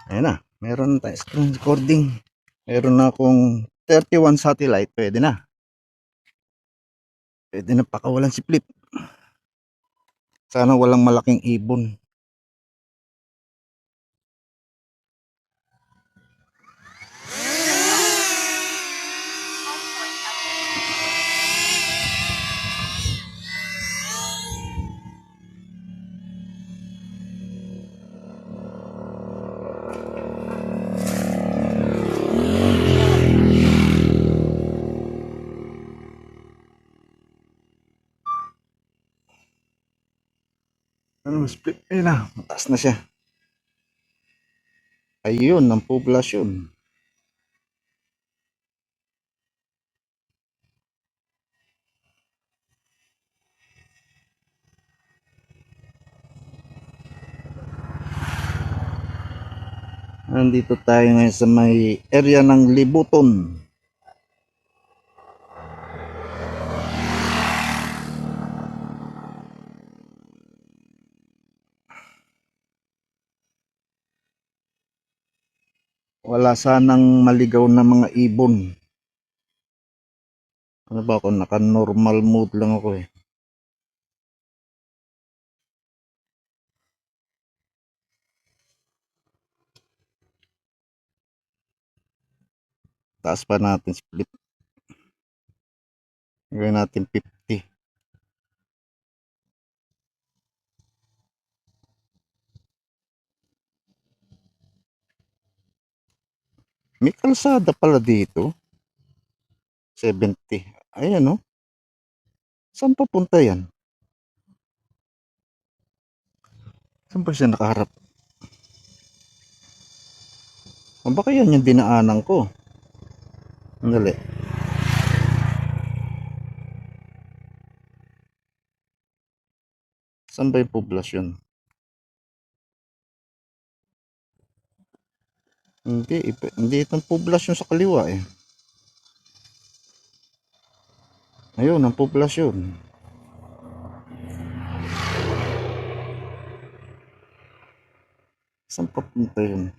Ayan na, meron tayo screen recording. Meron na akong 31 satellite, pwede na. Pwede na pakawalan si Flip. Sana walang malaking ibon. Ano, split? Ayun na, mataas na siya. Ayun, ang poblasyon. Nandito tayo ngayon sa may area ng Libuton. Wala sanang maligaw na mga ibon. Ano ba ako? Naka-normal mode lang ako eh. Taas pa natin split. Gawin natin 50. May kalsada pala dito. 70. Ayan o. Saan papunta yan? Saan ba siya nakaharap? O baka yan yung dinaanan ko. Andali. Saan ba yung poblasyon? Hindi itong poblasyon sa kaliwa eh. Ayun, ang poblasyon. Saan papunta yun?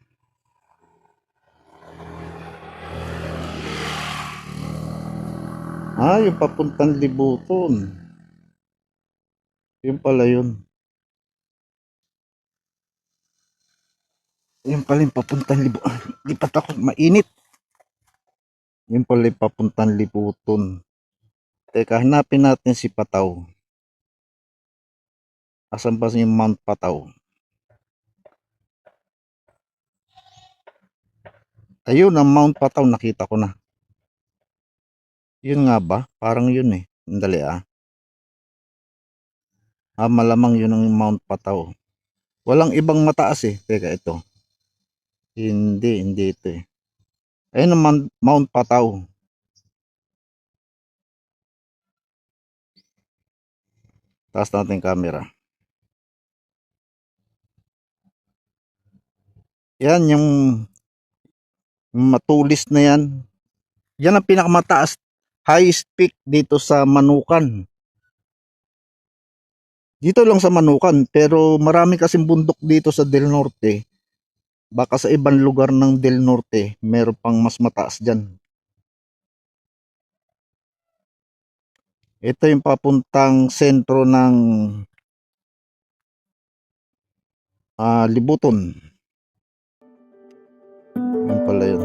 Ah, yung papuntang Libuton. Yun pala yun. Yun pala yung papuntang Libuton. Lipat ako, mainit. Yun pala yung papuntang Libuton. Teka, hanapin natin si Pataw. Asan ba yung Mount Pataw? Ayun, ang Mount Pataw, nakita ko na. Yun nga ba? Parang yun eh. Andali ah. Ah, malamang yun ang Mount Pataw. Walang ibang mataas eh. Teka, ito. Hindi ito eh. Ayun ang Mount Pataw. Taas natin camera. Yan, yung matulis na yan. Yan ang pinakamataas, highest peak dito sa Manukan. Dito lang sa Manukan, pero marami kasing bundok dito sa Del Norte. Baka sa ibang lugar ng Del Norte, meron pang mas mataas dyan. Ito yung papuntang sentro ng Libuton. Yan pala yun.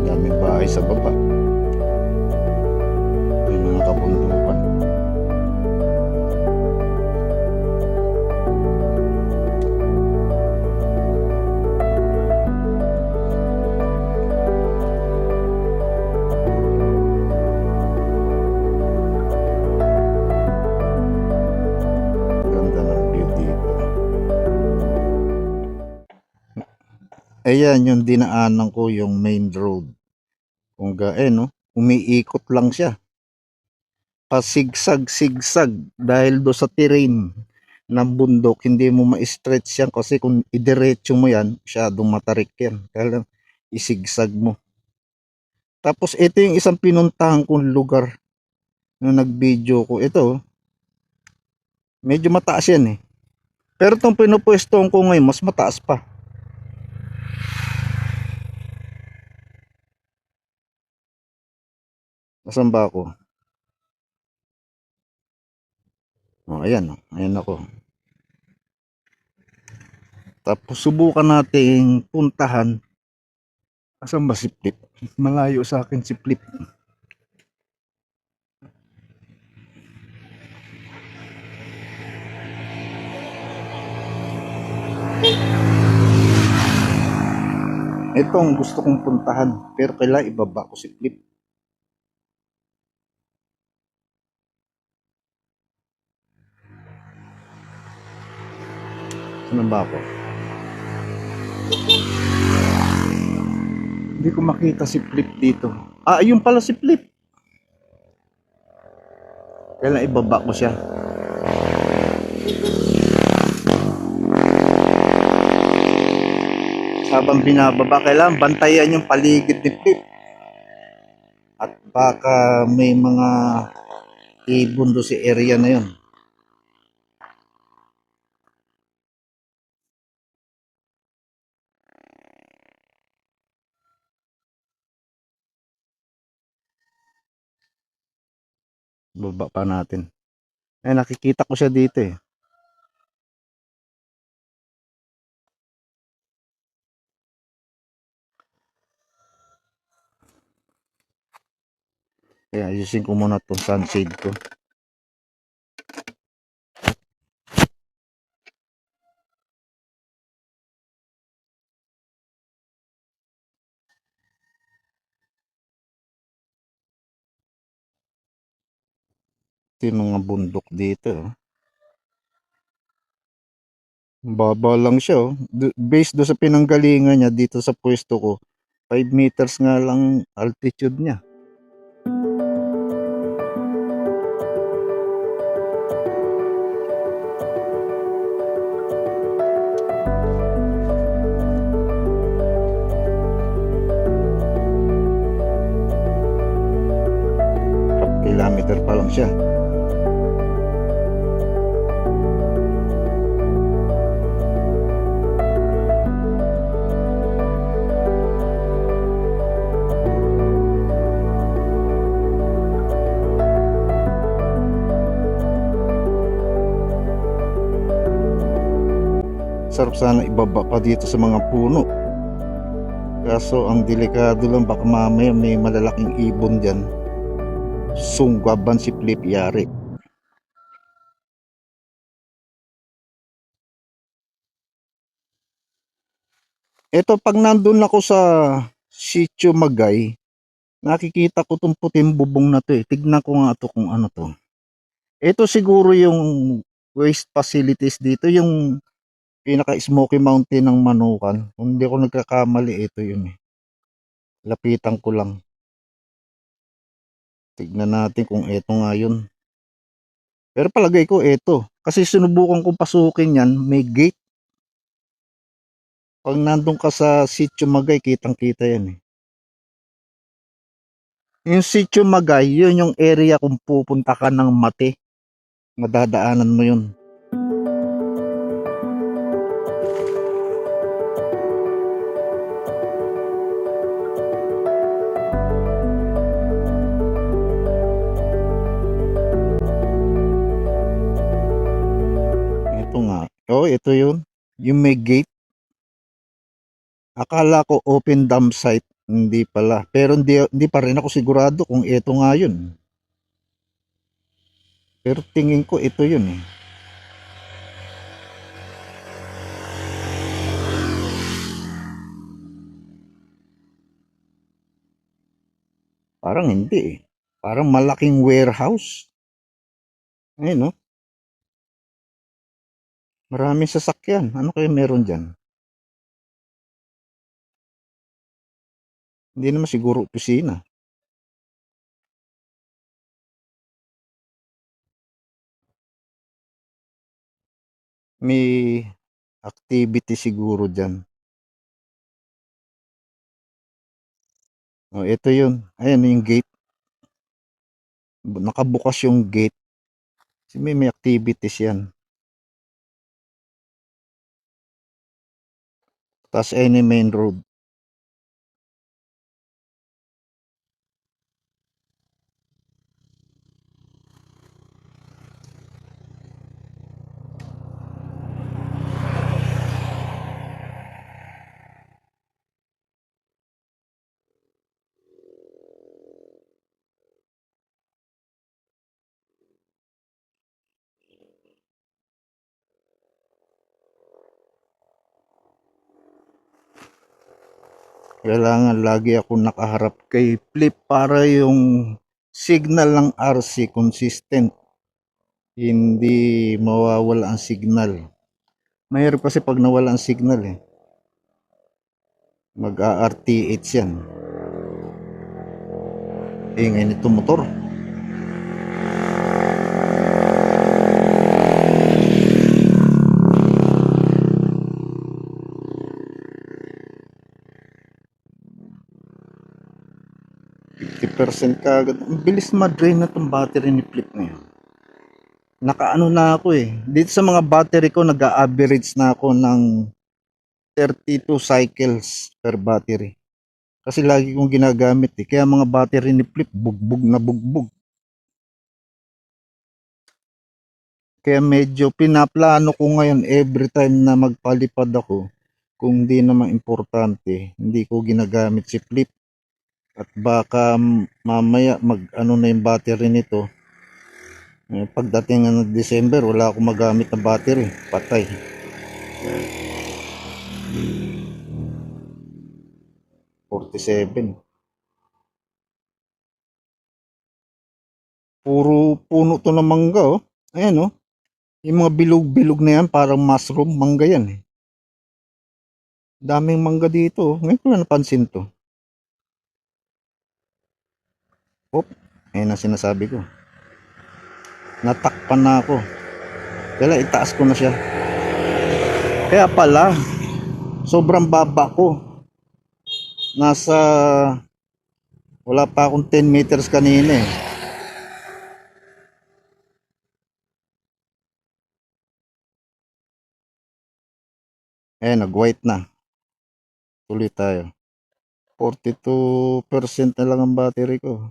Daming bahay sa baba. Yung mga kabundukan. Ganda Ayan yung dinaanan ko, yung main road. Kung no? Umiikot lang siya. Pasigsag-sigsag dahil do sa terrain ng bundok, hindi mo ma-stretch yan kasi kung idiretso mo yan, masyadong matarik yan. Kaya lang, isigsag mo. Tapos ito yung isang pinuntahan kong lugar nung nag-video ko. Ito, medyo mataas yan eh. Pero itong pinupwestohan ko ngayon, mas mataas pa. Nasaan ba ako? Oh, ayan, ayan ako. Tapos subukan nating puntahan. Asan ba si Flip? Malayo sa akin si Flip. Ito ang gusto kong puntahan. Pero kailangan ibaba ko si Flip. Saan ba ako? Hindi ko makita si Flip dito. Ah, ayun pala si Flip. Kailangan ibaba ko siya. Habang binababa, kailangan bantayan yung paligid ni Flip. At baka may mga ibon do si area na yun. Baba pa natin. Eh, nakikita ko siya dito eh. Kaya ayusin ko muna itong sunshade ko. Ito yung mga bundok dito. Oh. Baba lang siya. Oh. Based do sa pinanggalingan niya dito sa pwesto ko, 5 meters nga lang altitude niya. Kilometer pa lang siya. Sarap sana ibaba pa dito sa mga puno. Kaso ang delikado lang, baka mamaya may malalaking ibon dyan. Sunggaban si Flip, yari. Ito, pag nandun ako sa Sitio Magay, nakikita ko tong puting bubong na to eh. Tignan ko nga to kung ano to. Ito siguro yung waste facilities dito, yung pinaka-Smoky Mountain ng Manukan. Kung hindi ako nagkakamali, ito yun eh. Lapitan ko lang. Tignan natin kung ito nga yun. Pero palagay ko ito. Kasi sinubukan kong pasukin yan, may gate. Pag nandun ka sa Sitio Magay, kitang-kita yan eh. Yung Sitio Magay, yun yung area kung pupunta ka ng Mate. Madadaanan mo yun. Ito nga. Oh, ito yun. Yung may gate. Akala ko open dam site. Hindi pala. Pero hindi pa rin ako sigurado kung ito nga yun. Pero tingin ko ito yun eh. Parang hindi eh. Parang malaking warehouse. Ayun no. Maraming sasakyan. Ano kaya meron dyan? Hindi naman siguro opisina. May activity siguro dyan. O, ito yun. Ayan yung gate. Nakabukas yung gate. May activities yan. Tapos any main road. Kailangan lagi ako nakaharap kay flip para yung signal ng RC consistent. Hindi mawawala ang signal. Mahirap kasi pag nawala ang signal eh. Mag-RTH yan. Ingay nito motor. % kagad. Ang bilis ma-drain na tong battery ni flip na yan. Nakaano na ako eh. Dito sa mga battery ko, nag-a-average na ako ng 32 cycles per battery. Kasi lagi kong ginagamit eh. Kaya mga battery ni flip, bugbog na bugbog. Kaya medyo pinaplano ko ngayon every time na magpalipad ako. Kung di naman importante, hindi ko ginagamit si flip. At baka mamaya mag-ano na yung battery nito. Pagdating ng December, wala akong magamit na battery. Patay. $47. Puro puno to ng mangga oh. Ayan oh. Yung mga bilog-bilog na yan, parang mushroom, mangga yan eh. Daming mangga dito oh. Ngayon ko na napansin to. Hop, ayan ang sinasabi ko. Natakpan na ako. Kaya itaas ko na siya. Kaya pala, sobrang baba ko. Nasa, wala pa akong 10 meters kanina eh. Ayan, nag-white na. Tuloy tayo. 42% na lang ang battery ko.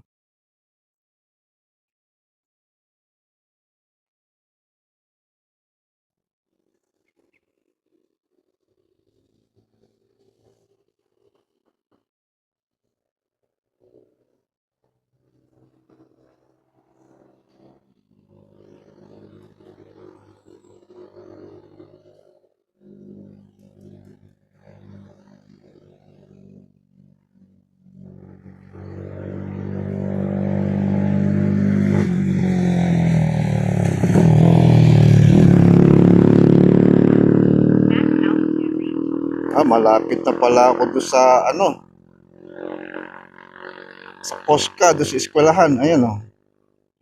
Malapit na pala ako doon sa ano, sa Posca, doon sa eskwelahan. Ayan oh.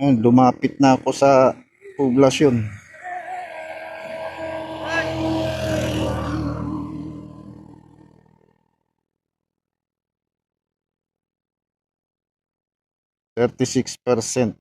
Ayan, lumapit na ako sa poblasyon. %36.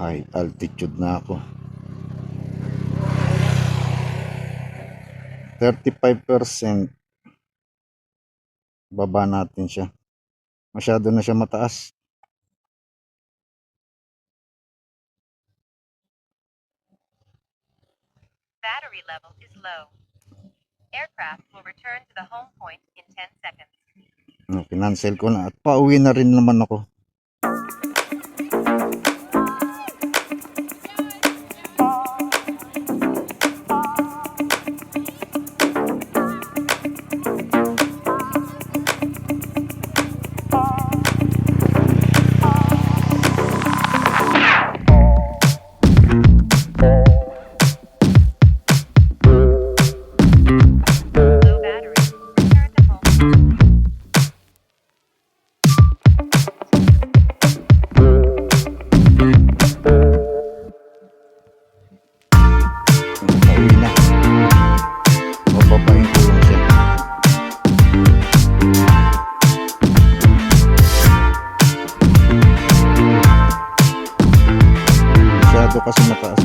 High altitude na ako. 35%. Baba natin siya. Masyado na siya mataas. Battery level is low. Aircraft will return to the home point in 10 seconds. Kinancel ko na at pauwi na rin naman ako. Masyado kasi mataas.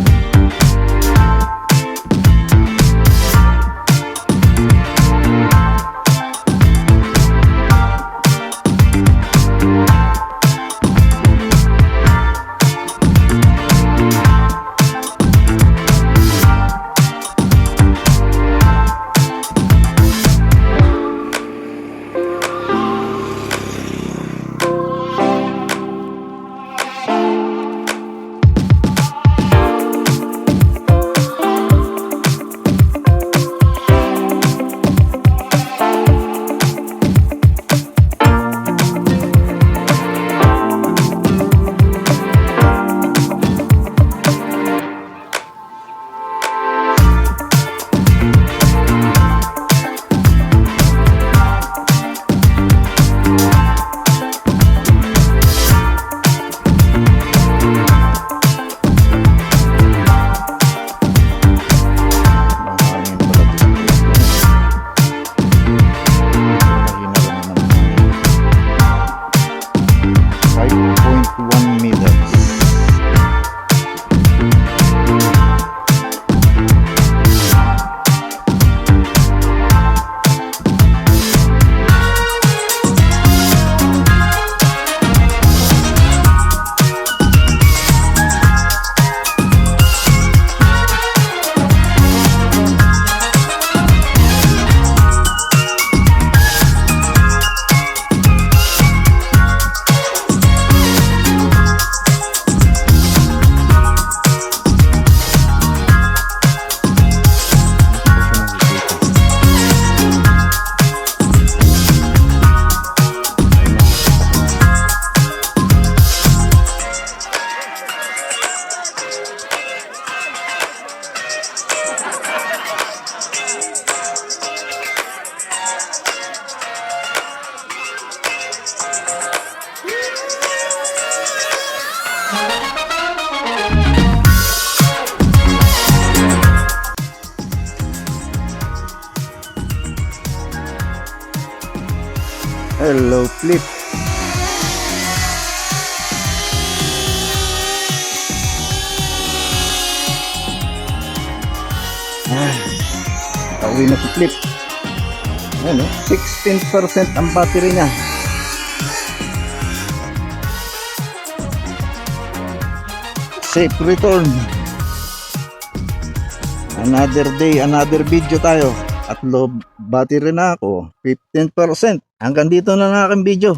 Mahangin pala dito. Mahina lang naman ang hangin. 5.1 meters. Hello, Flip. Pauwi na si Flip. Ano, 16% ang battery niya. Safe return. Another day, another video tayo. At low battery na ako, 15%. Hanggang dito na lang aking video.